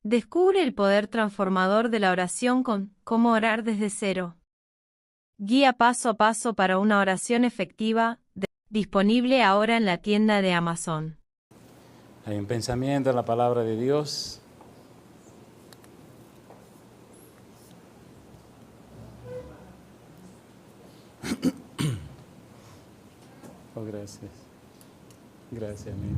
Descubre el poder transformador de la oración con Cómo orar desde cero. Guía paso a paso para una oración efectiva, disponible ahora en la tienda de Amazon. Hay un pensamiento en la palabra de Dios. Oh, gracias. Gracias, amigo.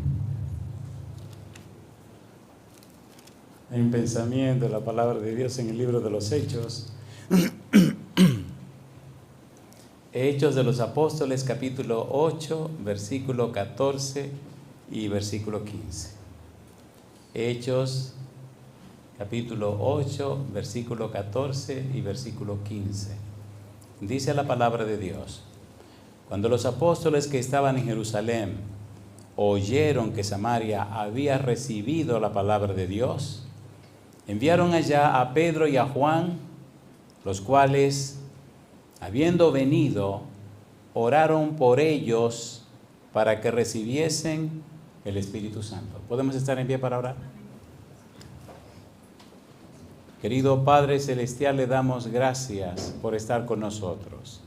Hay un pensamiento en la palabra de Dios en el libro de los Hechos. Hechos de los Apóstoles, capítulo 8, versículo 14 y versículo 15. Hechos, capítulo 8, versículo 14 y versículo 15. Dice la palabra de Dios: cuando los apóstoles que estaban en Jerusalén oyeron que Samaria había recibido la palabra de Dios, enviaron allá a Pedro y a Juan, los cuales, habiendo venido, oraron por ellos para que recibiesen el Espíritu Santo. ¿Podemos estar en pie para orar? Querido Padre Celestial, le damos gracias por estar con nosotros.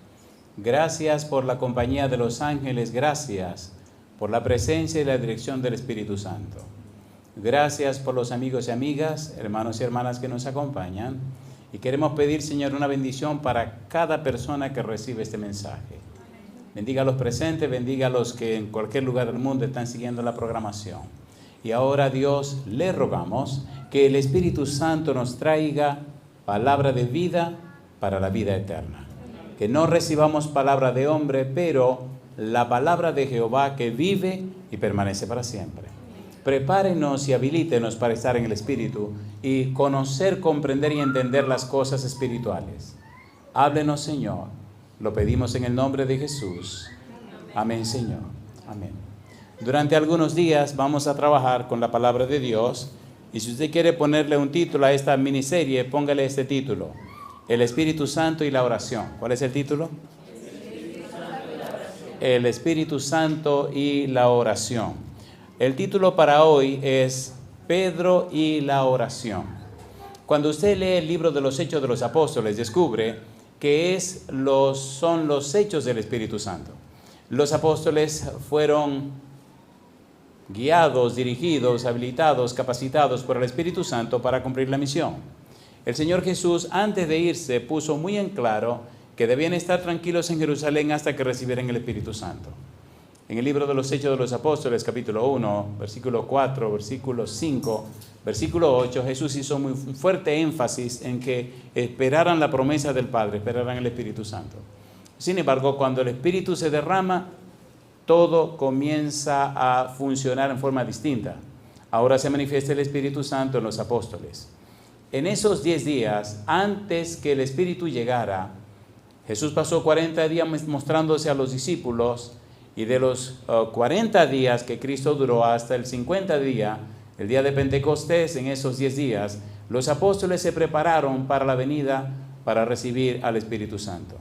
Gracias por la compañía de los ángeles, gracias por la presencia y la dirección del Espíritu Santo. Gracias por los amigos y amigas, hermanos y hermanas que nos acompañan. Y queremos pedir, Señor, una bendición para cada persona que recibe este mensaje. Bendiga a los presentes, bendiga a los que en cualquier lugar del mundo están siguiendo la programación. Y ahora, Dios, le rogamos que el Espíritu Santo nos traiga palabra de vida para la vida eterna. Que no recibamos palabra de hombre, pero la palabra de Jehová que vive y permanece para siempre. Prepárenos y habilítenos para estar en el Espíritu y conocer, comprender y entender las cosas espirituales. Háblenos, Señor. Lo pedimos en el nombre de Jesús. Amén, Señor. Amén. Durante algunos días vamos a trabajar con la palabra de Dios. Y si usted quiere ponerle un título a esta miniserie, póngale este título: El Espíritu Santo y la oración. ¿Cuál es el título? El Espíritu Santo y la oración. El título para hoy es Pedro y la oración. Cuando usted lee el libro de los Hechos de los Apóstoles, descubre que son los hechos del Espíritu Santo. Los apóstoles fueron guiados, dirigidos, habilitados, capacitados por el Espíritu Santo para cumplir la misión. El Señor Jesús, antes de irse, puso muy en claro que debían estar tranquilos en Jerusalén hasta que recibieran el Espíritu Santo. En el libro de los Hechos de los Apóstoles, capítulo 1, versículo 4, versículo 5, versículo 8, Jesús hizo muy fuerte énfasis en que esperaran la promesa del Padre, esperaran el Espíritu Santo. Sin embargo, cuando el Espíritu se derrama, todo comienza a funcionar en forma distinta. Ahora se manifiesta el Espíritu Santo en los apóstoles. En esos 10 días, antes que el Espíritu llegara, Jesús pasó 40 días mostrándose a los discípulos, y de los 40 días que Cristo duró hasta el 50 día, el día de Pentecostés, en esos 10 días, los apóstoles se prepararon para la venida, para recibir al Espíritu Santo.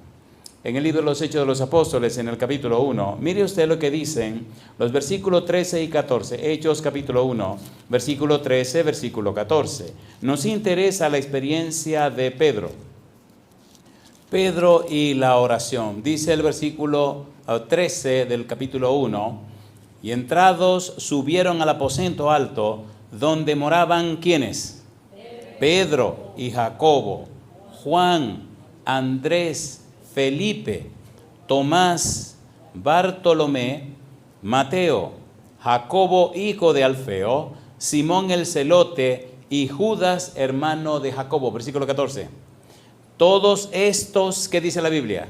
En el libro de los Hechos de los Apóstoles, en el capítulo 1, mire usted lo que dicen los versículos 13 y 14. Hechos capítulo 1, versículo 13, versículo 14. Nos interesa la experiencia de Pedro. Pedro y la oración. Dice el versículo 13 del capítulo 1, y entrados subieron al aposento alto, donde moraban, ¿quiénes? Pedro y Jacobo, Juan, Andrés, Felipe, Tomás, Bartolomé, Mateo, Jacobo, hijo de Alfeo, Simón el celote y Judas, hermano de Jacobo. Versículo 14. Todos estos, ¿qué dice la Biblia?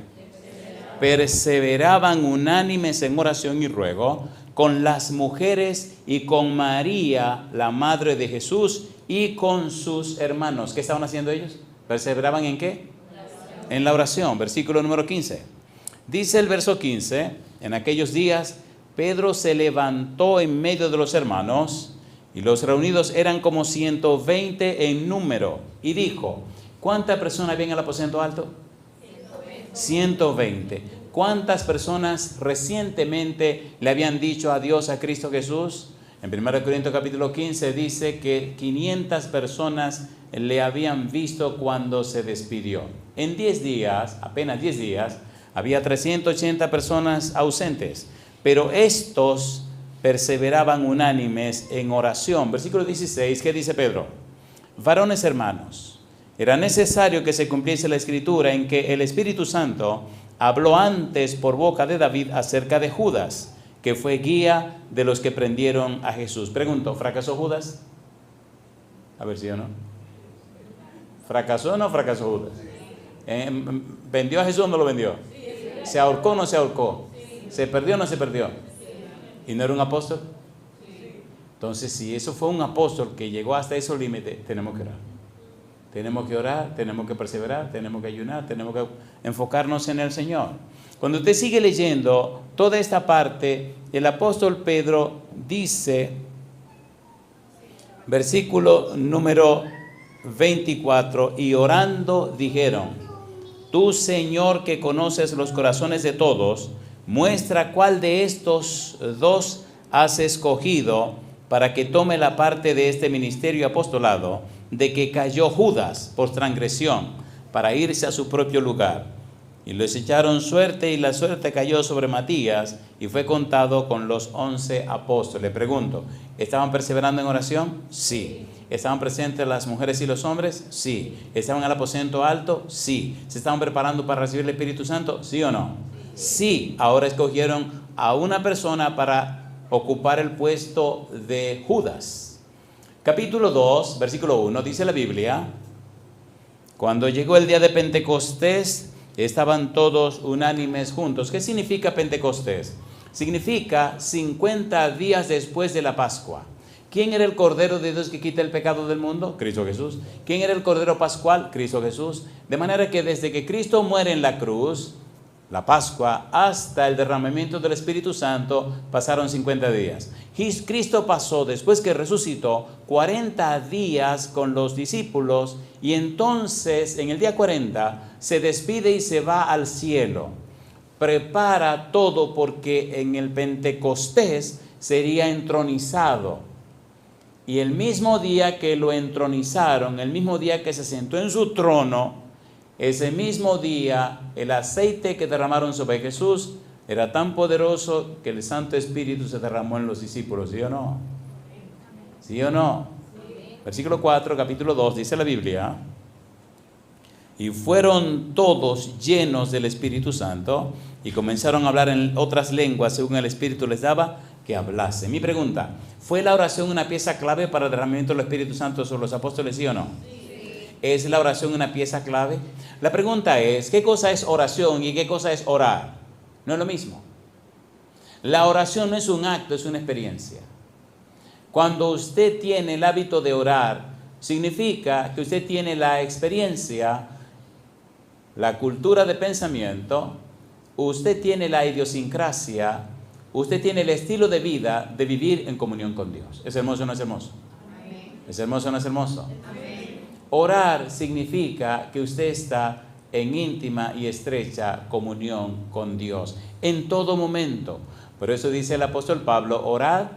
Perseveraban unánimes en oración y ruego con las mujeres y con María, la madre de Jesús, y con sus hermanos. ¿Qué estaban haciendo ellos? ¿Perseveraban en qué? En la oración. Versículo número 15. Dice el verso 15, en aquellos días Pedro se levantó en medio de los hermanos, y los reunidos eran como 120 en número, y dijo: ¿cuántas personas había en el aposento alto? 120. ¿Cuántas personas recientemente le habían dicho adiós a Cristo Jesús? En 1 Corintios capítulo 15 dice que 500 personas le habían visto cuando se despidió. En 10 días, apenas 10 días, había 380 personas ausentes, pero estos perseveraban unánimes en oración. Versículo 16, ¿qué dice Pedro? Varones hermanos, era necesario que se cumpliese la escritura en que el Espíritu Santo habló antes por boca de David acerca de Judas, que fue guía de los que prendieron a Jesús. Pregunto, ¿fracasó Judas? A ver si o no. ¿Fracasó o no fracasó Judas? ¿Vendió a Jesús o no lo vendió? ¿Se ahorcó o no se ahorcó? ¿Se perdió o no se perdió? ¿Y no era un apóstol? Entonces, si eso fue un apóstol que llegó hasta esos límites, tenemos que orar. Tenemos que orar, tenemos que perseverar, tenemos que ayunar, tenemos que enfocarnos en el Señor. Cuando usted sigue leyendo toda esta parte, el apóstol Pedro dice, versículo número 24, y orando dijeron, tú Señor que conoces los corazones de todos, muestra cuál de estos dos has escogido para que tome la parte de este ministerio y apostolado, de que cayó Judas por transgresión para irse a su propio lugar. Y les echaron suerte y la suerte cayó sobre Matías y fue contado con los 11 apóstoles. Le pregunto, ¿estaban perseverando en oración? Sí. ¿Estaban presentes las mujeres y los hombres? Sí. ¿Estaban al aposento alto? Sí. ¿Se estaban preparando para recibir el Espíritu Santo? ¿Sí o no? Sí. Ahora escogieron a una persona para ocupar el puesto de Judas. Capítulo 2, versículo 1, dice la Biblia, cuando llegó el día de Pentecostés, estaban todos unánimes juntos. ¿Qué significa Pentecostés? Significa 50 días después de la Pascua. ¿Quién era el Cordero de Dios que quita el pecado del mundo? Cristo Jesús. ¿Quién era el Cordero Pascual? Cristo Jesús. De manera que desde que Cristo muere en la cruz, la Pascua, hasta el derramamiento del Espíritu Santo, pasaron 50 días. Cristo pasó, después que resucitó, 40 días con los discípulos y entonces, en el día 40, se despide y se va al cielo. Prepara todo porque en el Pentecostés sería entronizado. Y el mismo día que lo entronizaron, el mismo día que se sentó en su trono, ese mismo día, el aceite que derramaron sobre Jesús era tan poderoso que el Santo Espíritu se derramó en los discípulos. ¿Sí o no? ¿Sí o no? Versículo 4, capítulo 2, dice la Biblia, y fueron todos llenos del Espíritu Santo y comenzaron a hablar en otras lenguas según el Espíritu les daba que hablase. Mi pregunta, ¿fue la oración una pieza clave para el derramamiento del Espíritu Santo sobre los apóstoles, sí o no? ¿Es la oración una pieza clave? La pregunta es, ¿qué cosa es oración y qué cosa es orar? No es lo mismo. La oración no es un acto, es una experiencia. Cuando usted tiene el hábito de orar, significa que usted tiene la experiencia, la cultura de pensamiento, usted tiene la idiosincrasia, usted tiene el estilo de vida de vivir en comunión con Dios. ¿Es hermoso o no es hermoso? ¿Es hermoso o no es hermoso? Orar significa que usted está en íntima y estrecha comunión con Dios en todo momento. Por eso dice el apóstol Pablo, orad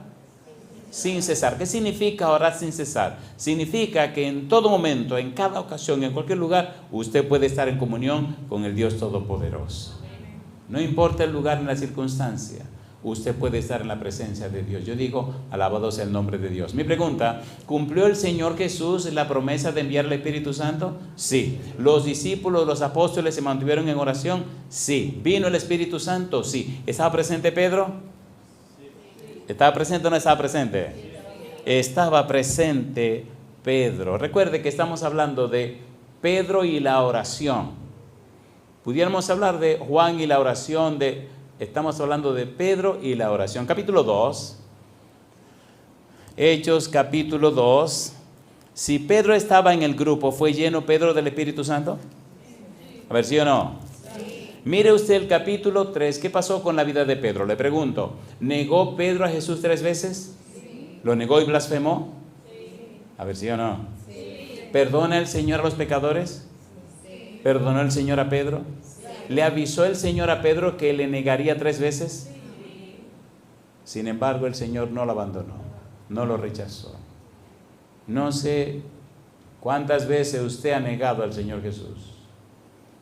sin cesar. ¿Qué significa orar sin cesar? Significa que en todo momento, en cada ocasión, en cualquier lugar, usted puede estar en comunión con el Dios Todopoderoso. No importa el lugar ni la circunstancia, usted puede estar en la presencia de Dios. Yo digo, alabado sea el nombre de Dios. Mi pregunta, ¿cumplió el Señor Jesús la promesa de enviar el Espíritu Santo? Sí. ¿Los discípulos, los apóstoles se mantuvieron en oración? Sí. ¿Vino el Espíritu Santo? Sí. ¿Estaba presente Pedro? ¿Estaba presente o no estaba presente? Estaba presente Pedro. Recuerde que estamos hablando de Pedro y la oración. Pudiéramos hablar de Juan y la oración, estamos hablando de Pedro y la oración. Capítulo 2. Hechos capítulo 2. Si Pedro estaba en el grupo, ¿fue lleno Pedro del Espíritu Santo? A ver, ¿sí o no? Sí. Mire usted el capítulo 3. ¿Qué pasó con la vida de Pedro? Le pregunto. ¿Negó Pedro a Jesús 3 veces? Sí. ¿Lo negó y blasfemó? Sí. A ver, ¿sí o no? Sí. ¿Perdona el Señor a los pecadores? Sí. ¿Perdonó el Señor a Pedro? ¿Le avisó el Señor a Pedro que le negaría 3 veces? Sin embargo, el Señor no lo abandonó. no lo rechazó. No sé cuántas veces usted ha negado al Señor Jesús,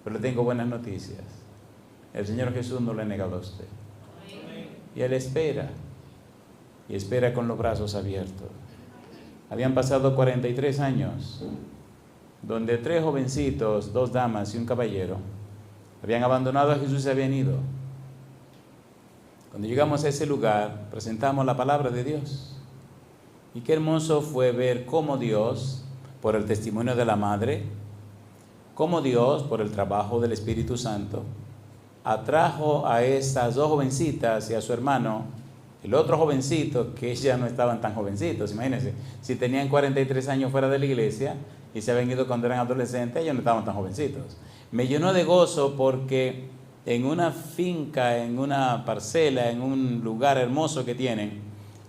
pero le tengo buenas noticias. El Señor Jesús no le ha negado a usted. Y Él espera, y espera con los brazos abiertos. Habían pasado 43 años, donde 3 jovencitos, 2 damas y un caballero, habían abandonado a Jesús y se habían ido. Cuando llegamos a ese lugar, presentamos la palabra de Dios. Y qué hermoso fue ver cómo Dios, por el testimonio de la madre, cómo Dios, por el trabajo del Espíritu Santo, atrajo a estas 2 jovencitas y a su hermano, el otro jovencito, que ya no estaban tan jovencitos. Imagínense, si tenían 43 años fuera de la iglesia y se habían ido cuando eran adolescentes, ellos no estaban tan jovencitos. Me llenó de gozo porque en una finca, en una parcela, en un lugar hermoso que tienen,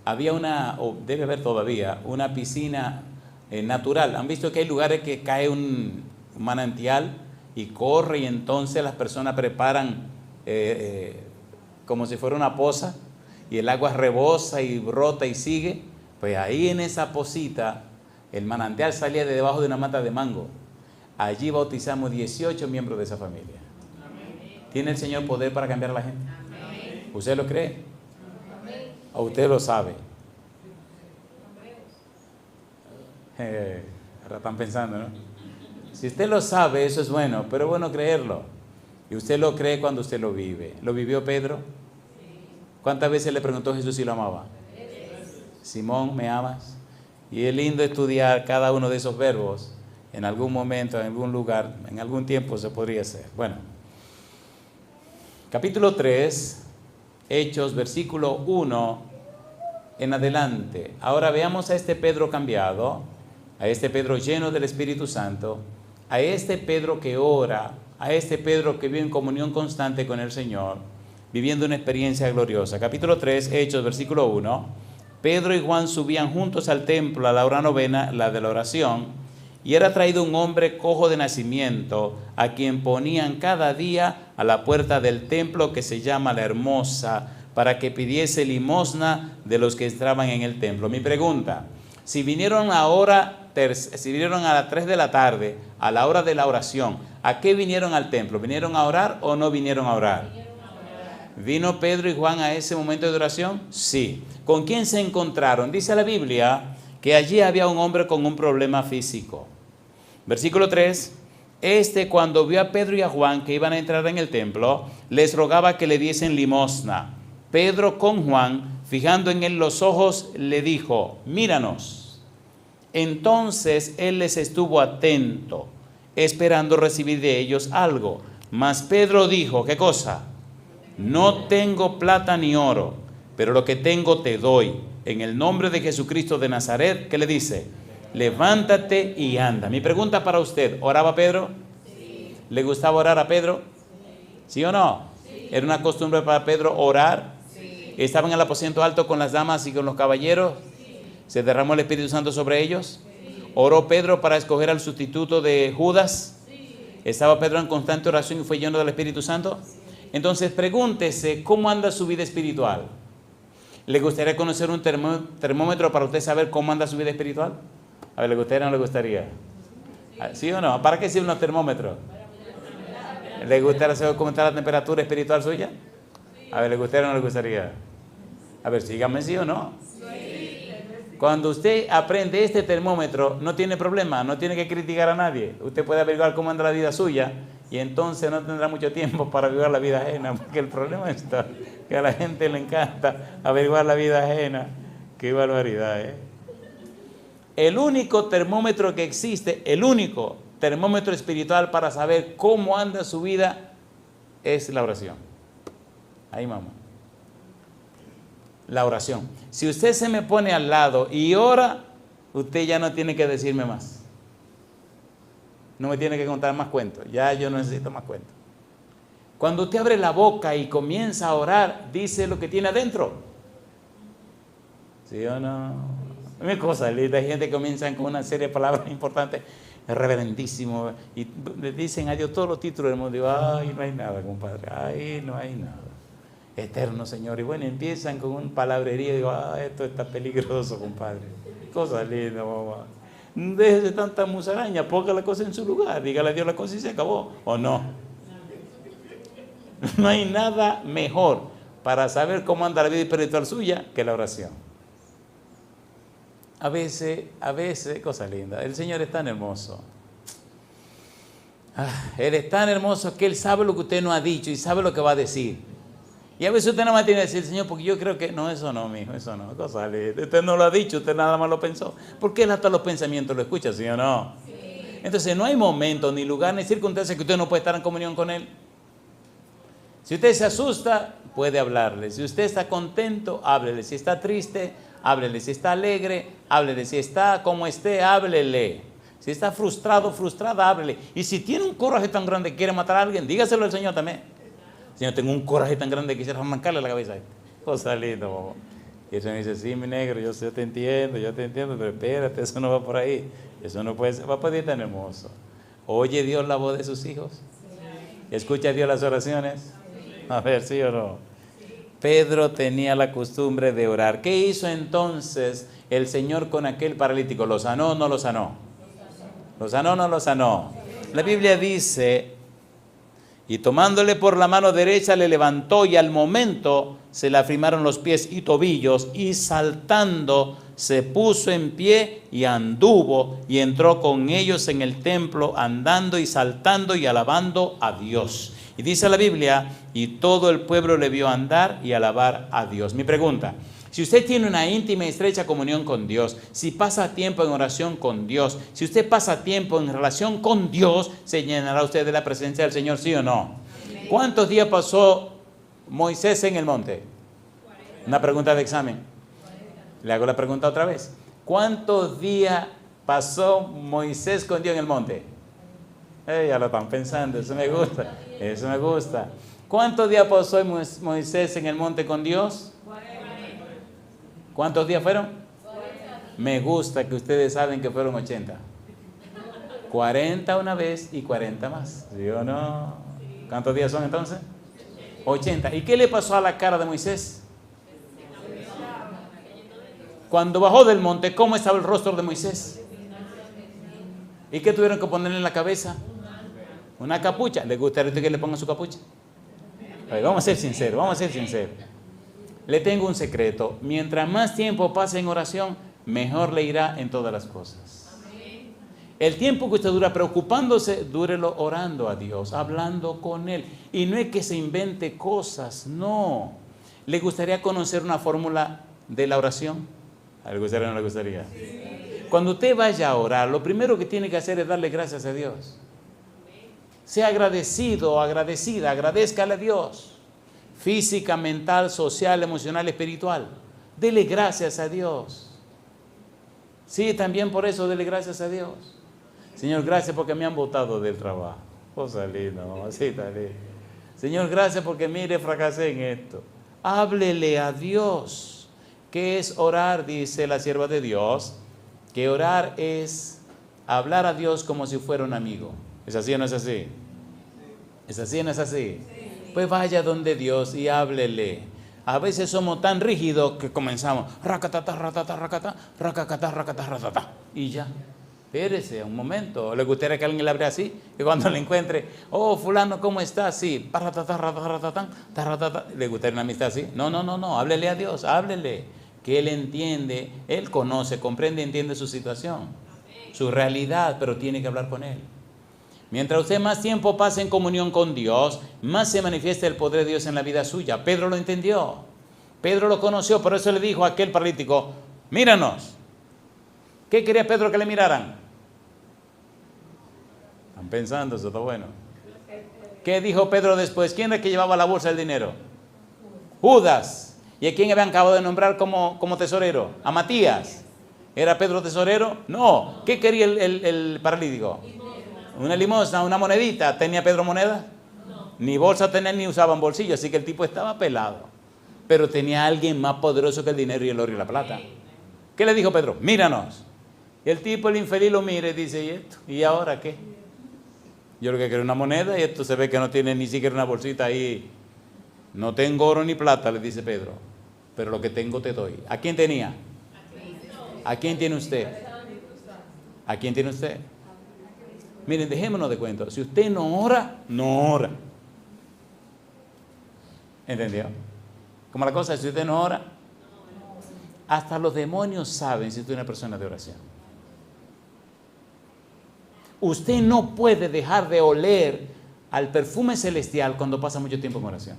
había o debe haber todavía, una piscina natural. ¿Han visto que hay lugares que cae un manantial y corre, y entonces las personas preparan como si fuera una poza y el agua rebosa y brota y sigue? Pues ahí en esa pocita el manantial salía de debajo de una mata de mango. Allí bautizamos 18 miembros de esa familia. ¿Tiene el Señor poder para cambiar a la gente? ¿Usted lo cree? ¿O usted lo sabe? Ahora están pensando, ¿no? Si usted lo sabe, eso es bueno, pero es bueno creerlo. Y usted lo cree cuando usted lo vive. ¿Lo vivió Pedro? ¿Cuántas veces le preguntó a Jesús si lo amaba? Simón, ¿me amas? Y es lindo estudiar cada uno de esos verbos. En algún momento, en algún lugar, en algún tiempo se podría hacer. Bueno, capítulo 3, Hechos, versículo 1 en adelante. Ahora veamos a este Pedro cambiado, a este Pedro lleno del Espíritu Santo, a este Pedro que ora, a este Pedro que vive en comunión constante con el Señor, viviendo una experiencia gloriosa. Capítulo 3, Hechos, versículo 1. Pedro y Juan subían juntos al templo a la hora novena, la de la oración, y era traído un hombre cojo de nacimiento, a quien ponían cada día a la puerta del templo, que se llama La Hermosa, para que pidiese limosna de los que entraban en el templo. Mi pregunta: si vinieron a las 3 de la tarde, a la hora de la oración, ¿a qué vinieron al templo? ¿Vinieron a orar o no vinieron a orar? ¿Vino Pedro y Juan a ese momento de oración? Sí. ¿Con quién se encontraron? Dice la Biblia que allí había un hombre con un problema físico. Versículo 3. Cuando vio a Pedro y a Juan que iban a entrar en el templo, les rogaba que le diesen limosna. Pedro con Juan, fijando en él los ojos, le dijo: míranos. Entonces él les estuvo atento, esperando recibir de ellos algo. Mas Pedro dijo: ¿qué cosa? No tengo plata ni oro, pero lo que tengo te doy. En el nombre de Jesucristo de Nazaret, ¿qué le dice? Levántate y anda. Mi pregunta para usted: ¿oraba Pedro? Sí. ¿Le gustaba orar a Pedro? ¿Sí o no? Sí. ¿Era una costumbre para Pedro orar? Sí. ¿Estaba en el aposento alto con las damas y con los caballeros? Sí. ¿Se derramó el Espíritu Santo sobre ellos? Sí. ¿Oró Pedro para escoger al sustituto de Judas? Sí. ¿Estaba Pedro en constante oración y fue lleno del Espíritu Santo? Sí. Entonces pregúntese, ¿cómo anda su vida espiritual? ¿Le gustaría conocer un termómetro para usted saber cómo anda su vida espiritual? A ver, ¿le gustaría o no le gustaría? ¿Sí o no? ¿Para qué sirven los termómetros? ¿Le gustaría saber cómo está la temperatura espiritual suya? A ver, ¿le gustaría o no le gustaría? A ver, sígame, ¿sí o no? Cuando usted aprende este termómetro, no tiene problema, no tiene que criticar a nadie. Usted puede averiguar cómo anda la vida suya y entonces no tendrá mucho tiempo para averiguar la vida ajena, porque el problema está que a la gente le encanta averiguar la vida ajena. ¡Qué barbaridad, eh! El único termómetro que existe, el único termómetro espiritual para saber cómo anda su vida es la oración. Ahí vamos. La oración. Si usted se me pone al lado y ora, usted ya no tiene que decirme más. No me tiene que contar más cuentos. Ya yo no necesito más cuentos. Cuando usted abre la boca y comienza a orar, dice lo que tiene adentro. ¿Sí o no? Una cosa, hay gente que comienza con una serie de palabras importantes, reverendísimo, y le dicen a Dios todos los títulos del mundo. Digo: ay, no hay nada, compadre. Ay, no hay nada. eterno Señor. Y bueno, empiezan con un palabrería y digo, esto está peligroso, compadre. Cosa linda, mamá. Déjese tanta musaraña, ponga la cosa en su lugar, dígale a Dios la cosa y se acabó, ¿o no? No hay nada mejor para saber cómo anda la vida espiritual suya que la oración. A veces, cosa linda, el Señor es tan hermoso. Él es tan hermoso que Él sabe lo que usted no ha dicho y sabe lo que va a decir. Y a veces usted nada más tiene que decir, Señor, porque yo creo que, no, eso no, mijo, eso no, cosa linda. Usted no lo ha dicho, usted nada más lo pensó. Porque Él hasta los pensamientos lo escucha, ¿sí o no? Sí. Entonces no hay momento, ni lugar, ni circunstancia que usted no puede estar en comunión con Él. Si usted se asusta, puede hablarle. Si usted está contento, háblele. Si está triste, háblele. Si está alegre, háblele. Si está como esté, háblele. Si está frustrado, frustrada, háblele. Y si tiene un coraje tan grande que quiere matar a alguien, dígaselo al Señor también. Señor, tengo un coraje tan grande que quisiera arrancarle la cabeza. Cosa linda, mamá. Y el Señor dice, sí, mi negro, yo te entiendo, pero espérate, eso no va por ahí. Eso no puede ser, va a poder tan hermoso. ¿Oye Dios la voz de sus hijos? ¿Escucha Dios las oraciones? A ver, ¿sí o no? Pedro tenía la costumbre de orar. ¿Qué hizo entonces el Señor con aquel paralítico? ¿Lo sanó o no lo sanó? ¿Lo sanó o no lo sanó? La Biblia dice, y tomándole por la mano derecha le levantó y al momento se le afirmaron los pies y tobillos y saltando se puso en pie y anduvo y entró con ellos en el templo andando y saltando y alabando a Dios. Y dice la Biblia, y todo el pueblo le vio andar y alabar a Dios. Mi pregunta, si usted tiene una íntima y estrecha comunión con Dios, si pasa tiempo en oración con Dios, si usted pasa tiempo en relación con Dios, ¿se llenará usted de la presencia del Señor, sí o no? ¿Cuántos días pasó Moisés en el monte? Una pregunta de examen. Le hago la pregunta otra vez. ¿Cuántos días pasó Moisés con Dios en el monte? Ya lo están pensando, eso me gusta. Eso me gusta. ¿Cuántos días pasó Moisés en el monte con Dios? 40. ¿Cuántos días fueron? 40. Me gusta que ustedes saben que fueron 80. 40 una vez y 40 más. ¿Sí o no? ¿Cuántos días son entonces? 80. ¿Y qué le pasó a la cara de Moisés? Cuando bajó del monte, ¿cómo estaba el rostro de Moisés? ¿Y qué tuvieron que ponerle en la cabeza? Una capucha. ¿Le gustaría que le ponga su capucha? Ver, vamos a ser sinceros, Le tengo un secreto. Mientras más tiempo pase en oración, mejor le irá en todas las cosas. El tiempo que usted dura preocupándose, dúrelo orando a Dios, hablando con Él. Y no es que se invente cosas, no. ¿Le gustaría conocer una fórmula de la oración? ¿Le gustaría o no le gustaría? Cuando usted vaya a orar, lo primero que tiene que hacer es darle gracias a Dios. Sea agradecido o agradecida, agradézcale a Dios. Física, mental, social, emocional, espiritual. Dele gracias a Dios. Sí, también por eso dele gracias a Dios. Señor, gracias porque me han botado del trabajo. Cosa linda, mamacita linda. Señor, gracias porque mire, fracasé en esto. Háblele a Dios. ¿Qué es orar? Dice la sierva de Dios. Que orar es hablar a Dios como si fuera un amigo. ¿Es así o no es así? ¿Es así o no es así? Pues vaya donde Dios y háblele. A veces somos tan rígidos que comenzamos racatata, ratata, racata, racacata, racata, ratata. Y ya. Espérese un momento. ¿Le gustaría que alguien le hable así? Que cuando le encuentre, oh, fulano, ¿cómo estás? Sí. ¿Le gustaría una amistad así? No. Háblele a Dios, háblele. Que Él entiende, Él conoce, comprende, entiende su situación, su realidad, pero tiene que hablar con Él. Mientras usted más tiempo pase en comunión con Dios, más se manifiesta el poder de Dios en la vida suya. Pedro lo entendió. Pedro lo conoció, por eso le dijo a aquel paralítico, míranos. ¿Qué quería Pedro que le miraran? Están pensando, eso está bueno. ¿Qué dijo Pedro después? ¿Quién era el que llevaba la bolsa del dinero? Judas. ¿Y a quién habían acabado de nombrar como tesorero? A Matías. ¿Era Pedro tesorero? No. ¿Qué quería el paralítico? Una limosna, una monedita. ¿Tenía Pedro moneda? No. Ni bolsa tenía ni usaban bolsillo, así que el tipo estaba pelado. Pero tenía a alguien más poderoso que el dinero y el oro y la plata. ¿Qué le dijo Pedro? Míranos. Y el tipo, el infeliz, lo mira y dice, ¿y esto? ¿Y ahora qué? Yo lo que quiero es una moneda y esto se ve que no tiene ni siquiera una bolsita ahí No tengo oro ni plata, le dice Pedro, pero lo que tengo te doy. ¿A quién tenía? ¿A quién tiene usted? ¿A quién tiene usted? Miren, dejémonos de cuento. Si usted no ora, no ora. ¿Entendió? Como la cosa, si usted no ora, hasta los demonios saben si usted es una persona de oración. Usted no puede dejar de oler al perfume celestial cuando pasa mucho tiempo en oración.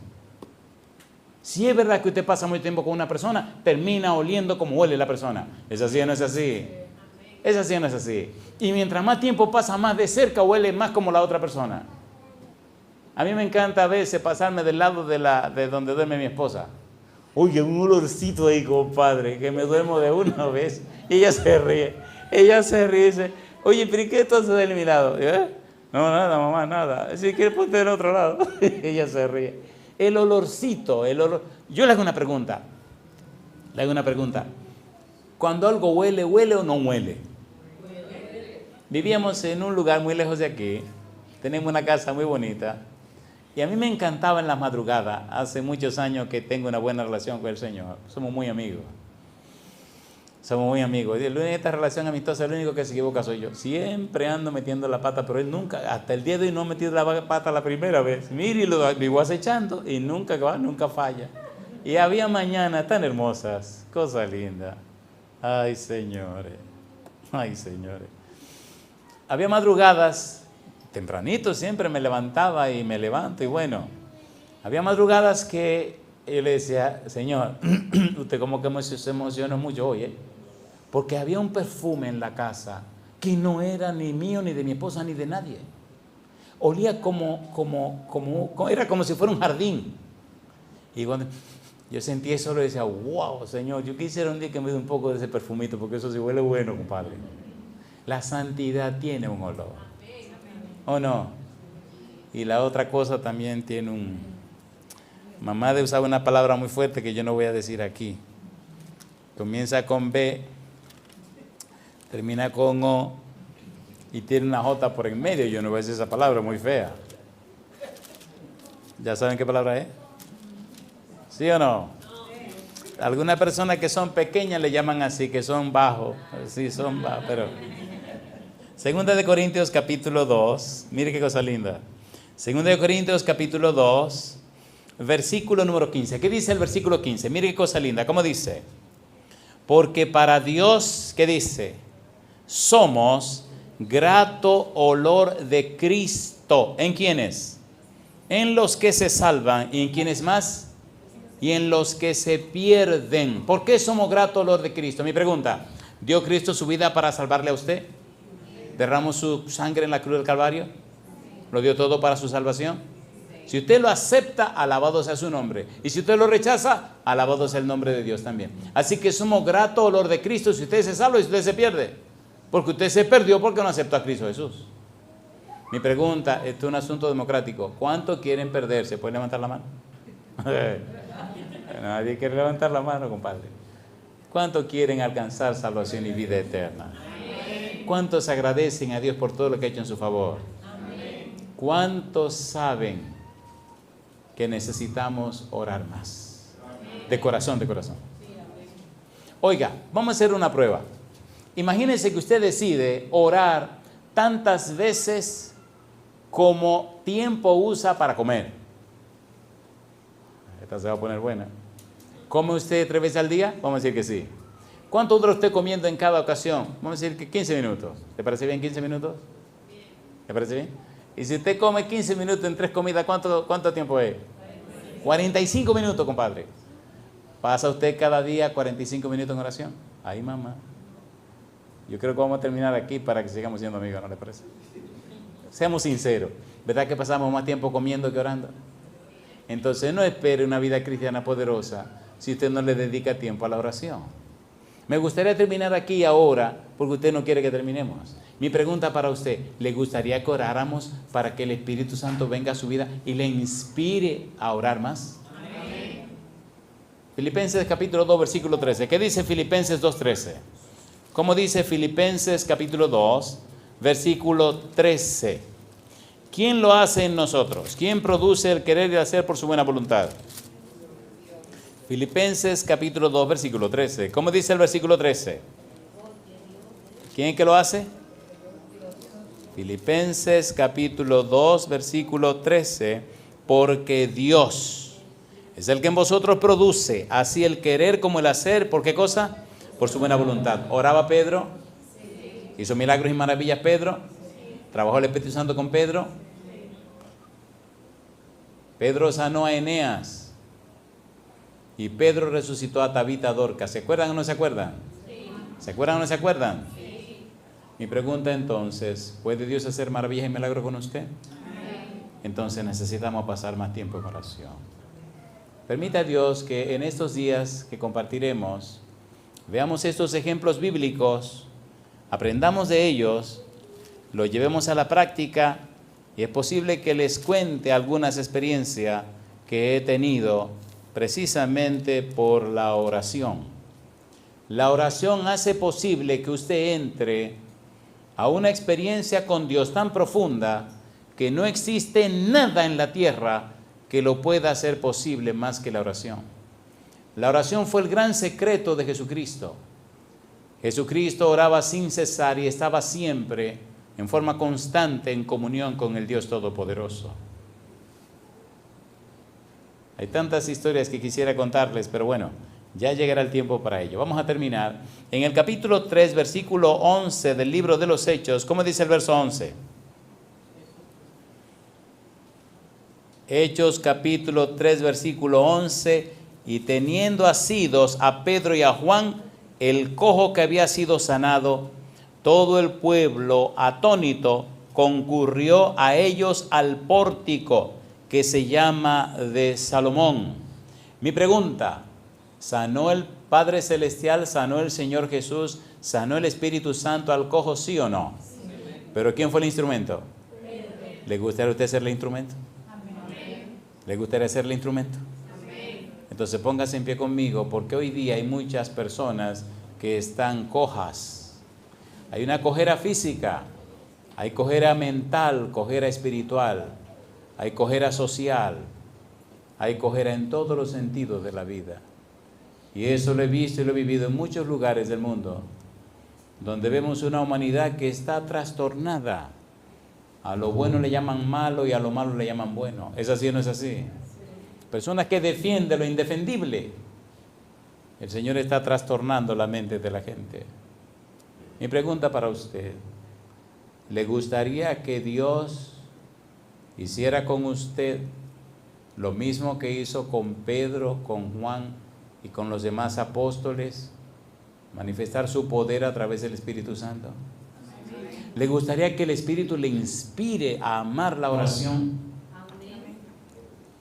Si es verdad que usted pasa mucho tiempo con una persona, termina oliendo como huele la persona. ¿Es así o no es así? Es así o no es así. Y mientras más tiempo pasa, más de cerca huele más como la otra persona. A mí me encanta a veces pasarme del lado de donde duerme mi esposa. Oye, un olorcito ahí, compadre, que me duermo de una vez. Y ella se ríe. Ella se ríe y dice, oye, ¿pero qué entonces de mi lado? Yo, no, nada, mamá, nada. Si quieres ponte del otro lado. Ella se ríe. El olorcito, el olor. Yo le hago una pregunta. Cuando algo huele, ¿huele o no huele? Vivíamos en un lugar muy lejos de aquí. Tenemos una casa muy bonita. Y a mí me encantaba en las madrugadas. Hace muchos años que tengo una buena relación con el Señor. Somos muy amigos. Esta relación amistosa, el único que se equivoca soy yo. Siempre ando metiendo la pata, pero él nunca, hasta el día de hoy no ha metido la pata la primera vez. Mire, lo vivo acechando y nunca falla. Y había mañanas tan hermosas, cosas lindas. Ay, señores. Había madrugadas, tempranito siempre me levantaba y me levanto y bueno. Había madrugadas que yo le decía, Señor, usted como que se emocionó mucho hoy, porque había un perfume en la casa que no era ni mío, ni de mi esposa, ni de nadie. Olía era como si fuera un jardín. Y cuando yo sentí eso, le decía, wow, Señor, yo quisiera un día que me dé un poco de ese perfumito, porque eso sí huele bueno, compadre. La santidad tiene un olor. ¿O no? Y la otra cosa también tiene un... Mamá de usar una palabra muy fuerte que yo no voy a decir aquí. Comienza con B, termina con O y tiene una J por en medio. Yo no voy a decir esa palabra, muy fea. ¿Ya saben qué palabra es? ¿Sí o no? Algunas personas que son pequeñas le llaman así, que son bajos. Sí, son bajos, pero... Segunda de Corintios capítulo 2, mire qué cosa linda. Segunda de Corintios capítulo 2, versículo número 15. ¿Qué dice el versículo 15? Mire qué cosa linda. ¿Cómo dice? Porque para Dios, ¿qué dice? Somos grato olor de Cristo. ¿En quiénes? En los que se salvan. ¿Y en quiénes más? Y en los que se pierden. ¿Por qué somos grato olor de Cristo? Mi pregunta, ¿dio Cristo su vida para salvarle a usted? ¿Derramó su sangre en la cruz del Calvario? ¿Lo dio todo para su salvación? Si usted lo acepta, alabado sea su nombre. Y si usted lo rechaza, alabado sea el nombre de Dios también. Así que somos grato olor de Cristo si usted se salva y si usted se pierde. Porque usted se perdió porque no aceptó a Cristo Jesús. Mi pregunta, esto es un asunto democrático. ¿Cuántos quieren perderse? ¿Pueden levantar la mano? Nadie quiere levantar la mano, compadre. ¿Cuántos quieren alcanzar salvación y vida eterna? ¿Cuántos agradecen a Dios por todo lo que ha hecho en su favor? ¿Cuántos saben que necesitamos orar más? De corazón, de corazón. Oiga, vamos a hacer una prueba. Imagínense que usted decide orar tantas veces como tiempo usa para comer. Esta se va a poner buena. ¿Come usted 3 veces al día? Vamos a decir que sí. ¿Cuánto dura usted comiendo en cada ocasión? Vamos a decir que 15 minutos. ¿Le parece bien 15 minutos? ¿Le parece bien? Y si usted come 15 minutos en 3 comidas, ¿cuánto tiempo es? 45 minutos, compadre. ¿Pasa usted cada día 45 minutos en oración? Ay, mamá. Yo creo que vamos a terminar aquí para que sigamos siendo amigos, ¿no le parece? Seamos sinceros. ¿Verdad que pasamos más tiempo comiendo que orando? Entonces no espere una vida cristiana poderosa si usted no le dedica tiempo a la oración. Me gustaría terminar aquí ahora porque usted no quiere que terminemos. Mi pregunta para usted, ¿le gustaría que oráramos para que el Espíritu Santo venga a su vida y le inspire a orar más? Amén. Filipenses capítulo 2, versículo 13. ¿Qué dice Filipenses 2:13? ¿Cómo dice Filipenses capítulo 2, versículo 13? ¿Quién lo hace en nosotros? ¿Quién produce el querer y el hacer por su buena voluntad? Filipenses capítulo 2, versículo 13. ¿Cómo dice el versículo 13? ¿Quién es que lo hace? Filipenses capítulo 2, versículo 13. Porque Dios es el que en vosotros produce, así el querer como el hacer. ¿Por qué cosa? Por su buena voluntad. ¿Oraba Pedro? ¿Hizo milagros y maravillas Pedro? ¿Trabajó el Espíritu Santo con Pedro? Pedro sanó a Eneas. Y Pedro resucitó a Tabita Dorcas. ¿Se acuerdan o no se acuerdan? Sí. ¿Se acuerdan o no se acuerdan? Sí. Mi pregunta entonces, ¿puede Dios hacer maravillas y milagros con usted? Amén. Entonces necesitamos pasar más tiempo en oración. Permita a Dios que en estos días que compartiremos, veamos estos ejemplos bíblicos, aprendamos de ellos, los llevemos a la práctica y es posible que les cuente algunas experiencias que he tenido precisamente por la oración. La oración hace posible que usted entre a una experiencia con Dios tan profunda que no existe nada en la tierra que lo pueda hacer posible más que la oración. La oración fue el gran secreto de Jesucristo. Jesucristo oraba sin cesar y estaba siempre en forma constante en comunión con el Dios Todopoderoso. Hay tantas historias que quisiera contarles, pero bueno, ya llegará el tiempo para ello. Vamos a terminar. En el capítulo 3, versículo 11 del libro de los Hechos, ¿cómo dice el verso 11? Hechos capítulo 3, versículo 11. Y teniendo asidos a Pedro y a Juan, el cojo que había sido sanado, todo el pueblo atónito concurrió a ellos al pórtico que se llama de Salomón. Mi pregunta, ¿sanó el Padre Celestial, sanó el Señor Jesús, sanó el Espíritu Santo al cojo, sí o no? Sí. ¿Pero quién fue el instrumento? ¿Le gustaría a usted ser el instrumento? Amén. ¿Le gustaría ser el instrumento? Amén. Entonces póngase en pie conmigo, porque hoy día hay muchas personas que están cojas. Hay una cojera física, hay cojera mental, cojera espiritual. Hay cojera social, hay cojera en todos los sentidos de la vida. Y eso lo he visto y lo he vivido en muchos lugares del mundo, donde vemos una humanidad que está trastornada. A lo bueno le llaman malo y a lo malo le llaman bueno. ¿Es así o no es así? Personas que defienden lo indefendible. El Señor está trastornando la mente de la gente. Mi pregunta para usted, ¿le gustaría que Dios hiciera con usted lo mismo que hizo con Pedro, con Juan y con los demás apóstoles? Manifestar su poder a través del Espíritu Santo. ¿Le gustaría que el Espíritu le inspire a amar la oración?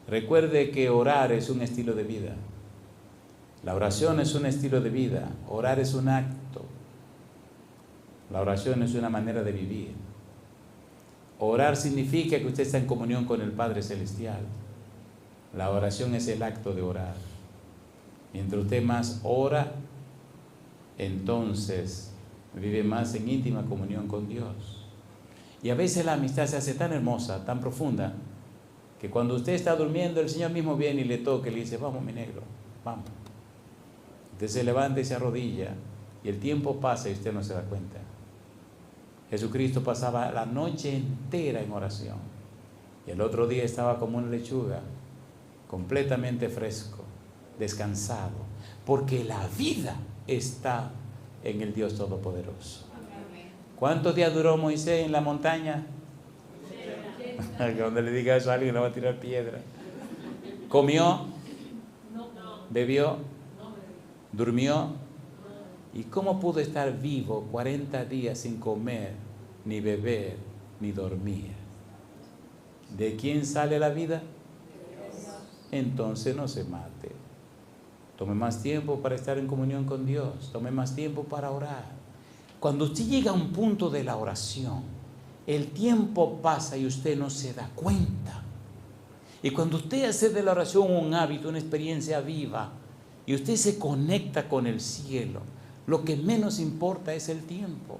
Recuerde que orar es un estilo de vida. La oración es un estilo de vida. Orar es un acto. La oración es una manera de vivir. Orar significa que usted está en comunión con el Padre Celestial. La oración es el acto de orar. Mientras usted más ora, entonces vive más en íntima comunión con Dios. Y a veces la amistad se hace tan hermosa, tan profunda, que cuando usted está durmiendo, el Señor mismo viene y le toca y le dice: vamos, mi negro, vamos. Usted se levanta y se arrodilla, y el tiempo pasa y usted no se da cuenta. Jesucristo pasaba la noche entera en oración, y el otro día estaba como una lechuga, completamente fresco, descansado, porque la vida está en el Dios Todopoderoso. ¿Cuántos días duró Moisés en la montaña? Cuando le diga eso a alguien, le va a tirar piedra. ¿Comió? ¿Bebió? ¿Durmió? ¿Y cómo pudo estar vivo 40 días sin comer, ni beber, ni dormir? ¿De quién sale la vida? Entonces no se mate. Tome más tiempo para estar en comunión con Dios. Tome más tiempo para orar. Cuando usted llega a un punto de la oración, el tiempo pasa y usted no se da cuenta. Y cuando usted hace de la oración un hábito, una experiencia viva, y usted se conecta con el cielo, lo que menos importa es el tiempo.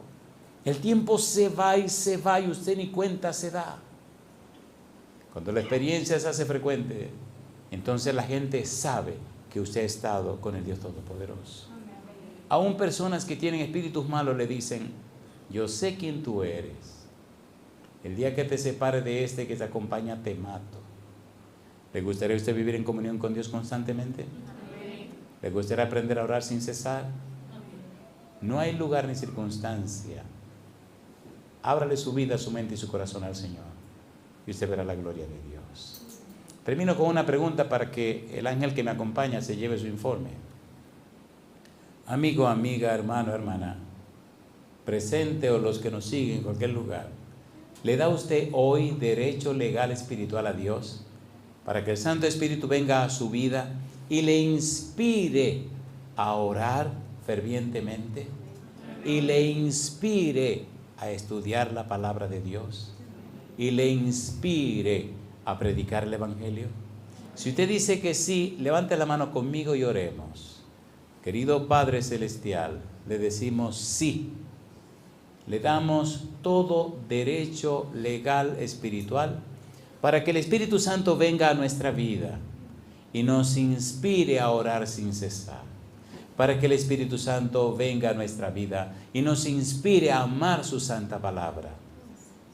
El tiempo se va y usted ni cuenta se da. Cuando la experiencia se hace frecuente, entonces la gente sabe que usted ha estado con el Dios Todopoderoso. Aún personas que tienen espíritus malos le dicen, yo sé quién tú eres. El día que te separe de este que te acompaña, te mato. ¿Le gustaría a usted vivir en comunión con Dios constantemente? ¿Le gustaría aprender a orar sin cesar? No hay lugar ni circunstancia. Ábrale su vida, su mente y su corazón al Señor y usted verá la gloria de Dios. Termino con una pregunta para que el ángel que me acompaña se lleve su informe. Amigo, amiga, hermano, hermana, presente o los que nos siguen en cualquier lugar, ¿le da usted hoy derecho legal espiritual a Dios para que el Santo Espíritu venga a su vida y le inspire a orar fervientemente y le inspire a estudiar la palabra de Dios y le inspire a predicar el Evangelio? Si usted dice que sí, levante la mano conmigo y oremos. Querido Padre Celestial, le decimos sí. Le damos todo derecho legal espiritual para que el Espíritu Santo venga a nuestra vida y nos inspire a orar sin cesar. Para que el Espíritu Santo venga a nuestra vida y nos inspire a amar su santa palabra.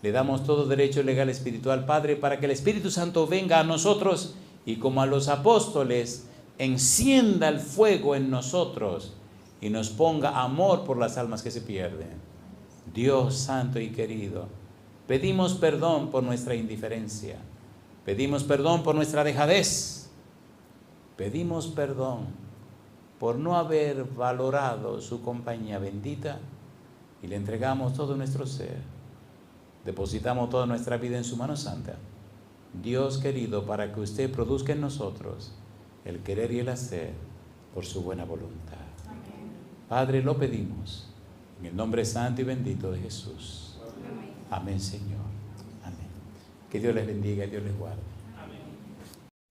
Le damos todo derecho legal espiritual, Padre, para que el Espíritu Santo venga a nosotros y como a los apóstoles, encienda el fuego en nosotros y nos ponga amor por las almas que se pierden. Dios santo y querido, pedimos perdón por nuestra indiferencia, pedimos perdón por nuestra dejadez, pedimos perdón por no haber valorado su compañía bendita y le entregamos todo nuestro ser. Depositamos toda nuestra vida en su mano santa. Dios querido, para que usted produzca en nosotros el querer y el hacer por su buena voluntad. Amén. Padre, lo pedimos en el nombre santo y bendito de Jesús. Amén, amén, Señor. Amén. Que Dios les bendiga y Dios les guarde.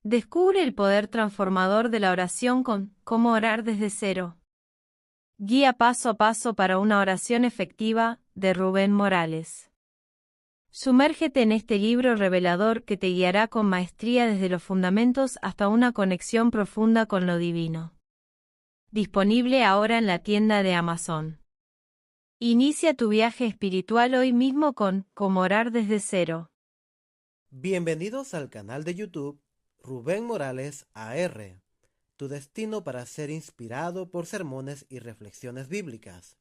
Descubre el poder transformador de la oración con Cómo orar desde cero. Guía paso a paso para una oración efectiva, de Rubén Morales. Sumérgete en este libro revelador que te guiará con maestría desde los fundamentos hasta una conexión profunda con lo divino. Disponible ahora en la tienda de Amazon. Inicia tu viaje espiritual hoy mismo con Cómo orar desde cero. Bienvenidos al canal de YouTube Rubén Morales AR, tu destino para ser inspirado por sermones y reflexiones bíblicas.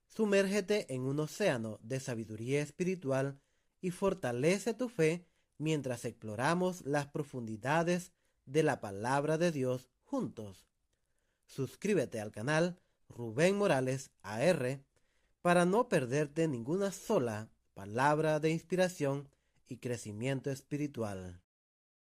Sumérgete en un océano de sabiduría espiritual y fortalece tu fe mientras exploramos las profundidades de la palabra de Dios juntos. Suscríbete al canal Rubén Morales AR para no perderte ninguna sola palabra de inspiración y crecimiento espiritual.